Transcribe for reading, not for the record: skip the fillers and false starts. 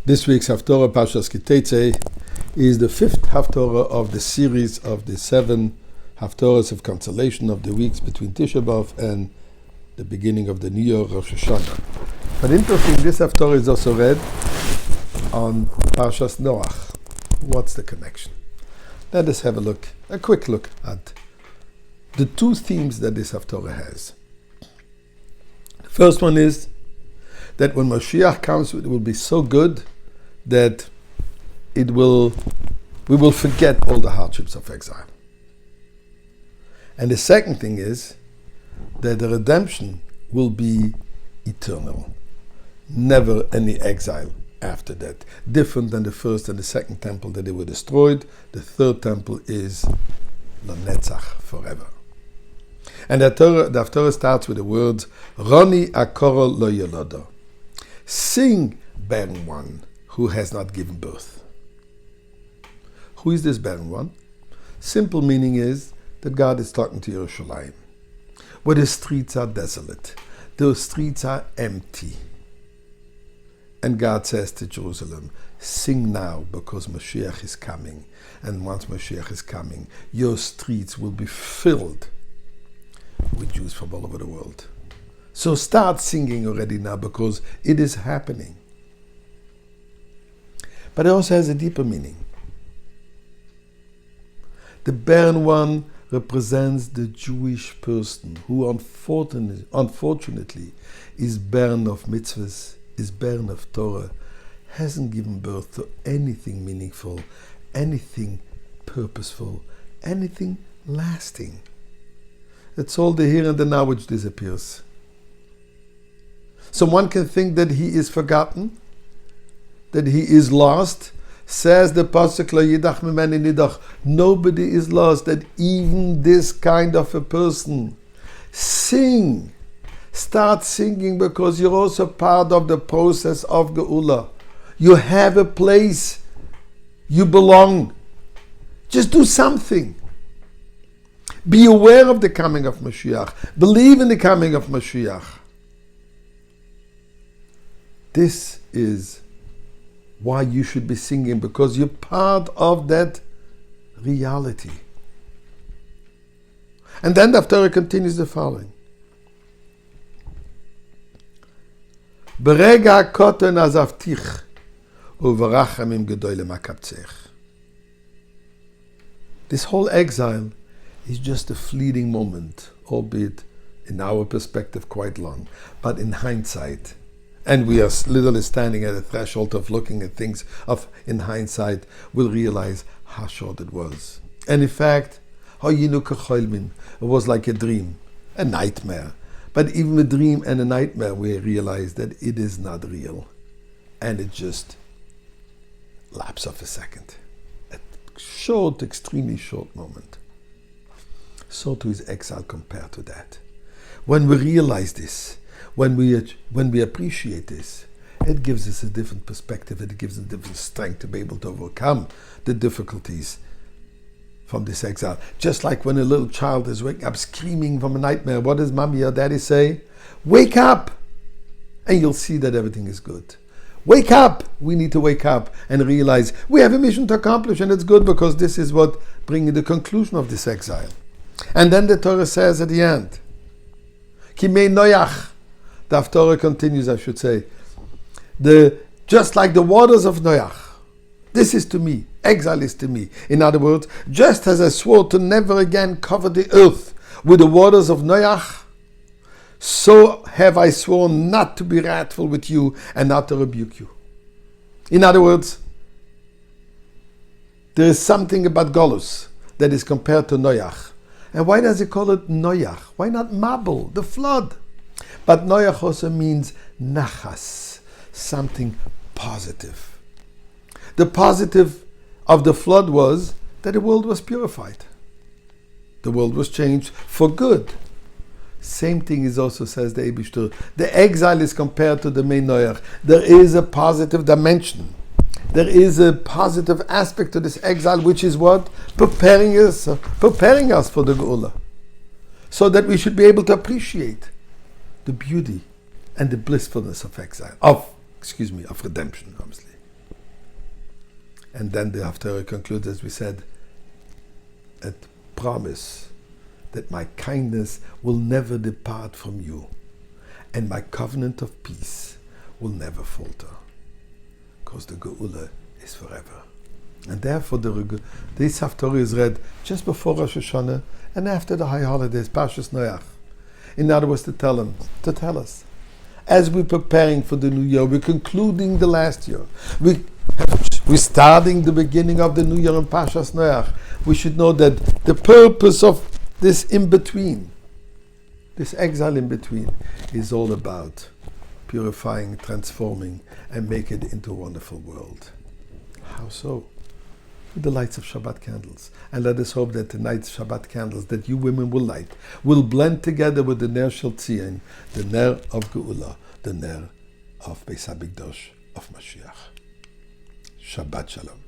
This week's Haftorah, Parshas Kiteitzei, is the fifth Haftorah of the series of the 7 Haftorahs of consolation of the weeks between Tisha B'Av and the beginning of the New Year, Rosh Hashanah. But interesting, this Haftorah is also read on Parshas Noach. What's the connection? Let us have a quick look at the two themes that this Haftorah has. The first one is that when Mashiach comes, it will be so good that we will forget all the hardships of exile. And the second thing is that the redemption will be eternal. Never any exile after that. Different than the first and the second temple that they were destroyed. The third temple is Lanetzach, forever. And the Haftorah starts with the words, Roni akoro lo yolodo. Sing, barren one, who has not given birth. Who is this barren one? Simple meaning is that God is talking to Yerushalayim, where the streets are desolate, those streets are empty. And God says to Jerusalem, sing now because Mashiach is coming. And once Mashiach is coming, your streets will be filled with Jews from all over the world. So start singing already now because it is happening. But it also has a deeper meaning. The barren one represents the Jewish person who unfortunately is barren of mitzvahs, is barren of Torah, hasn't given birth to anything meaningful, anything purposeful, anything lasting. It's all the here and the now which disappears. Someone can think that he is forgotten, that he is lost. Says the Pasuk, Lo yidach mimeni nidach. Nobody is lost, that even this kind of a person. Sing. Start singing because you're also part of the process of Geula. You have a place. You belong. Just do something. Be aware of the coming of Mashiach. Believe in the coming of Mashiach. This is why you should be singing, because you're part of that reality. And then the Haftorah continues the following. Berega koten azavtich uvarachamim gedoylem akabtzech. This whole exile is just a fleeting moment, albeit in our perspective quite long, but in hindsight, and we are literally standing at a threshold of looking at things in hindsight, we'll realize how short it was. And in fact, it was like a dream, a nightmare. But even a dream and a nightmare, we realize that it is not real. And it just lapse of a second. A short, extremely short moment. So too is exile compared to that. When we realize this, when we appreciate this, it gives us a different perspective, it gives us a different strength to be able to overcome the difficulties from this exile. Just like when a little child is waking up screaming from a nightmare, what does mommy or daddy say? Wake up! And you'll see that everything is good. Wake up! We need to wake up and realize we have a mission to accomplish, and it's good because this is what brings the conclusion of this exile. And then the Torah says at the end, Kimei Noach. The Haftorah continues, I should say. Just like the waters of Noach. This is to me. Exile is to me. In other words, just as I swore to never again cover the earth with the waters of Noach, so have I sworn not to be wrathful with you and not to rebuke you. In other words, there is something about Golus that is compared to Noach. And why does he call it Noach? Why not Mabel, the flood? But Noach also means nachas, something positive. The positive of the flood was that the world was purified. The world was changed for good. Same thing is also says the Eibishter. The exile is compared to the main Noach. There is a positive dimension. There is a positive aspect to this exile, which is what? Preparing us for the Geula. So that we should be able to appreciate the beauty and the blissfulness of exile, of redemption, obviously. And then the Haftarah concludes, as we said, a promise that my kindness will never depart from you, and my covenant of peace will never falter, because the Geula is forever. And therefore, this Haftarah is read just before Rosh Hashanah and after the high holidays, Parshas Noach. In other words, to tell us, as we're preparing for the new year, we're concluding the last year, we're starting the beginning of the new year in Parshas Noach. We should know that the purpose of this in-between, this exile in-between, is all about purifying, transforming, and make it into a wonderful world. How so? With the lights of Shabbat candles. And let us hope that tonight's Shabbat candles that you women will light will blend together with the Ner Shel Tzion, the Ner of Geula, the Ner of Beis HaMikdash of Mashiach. Shabbat Shalom.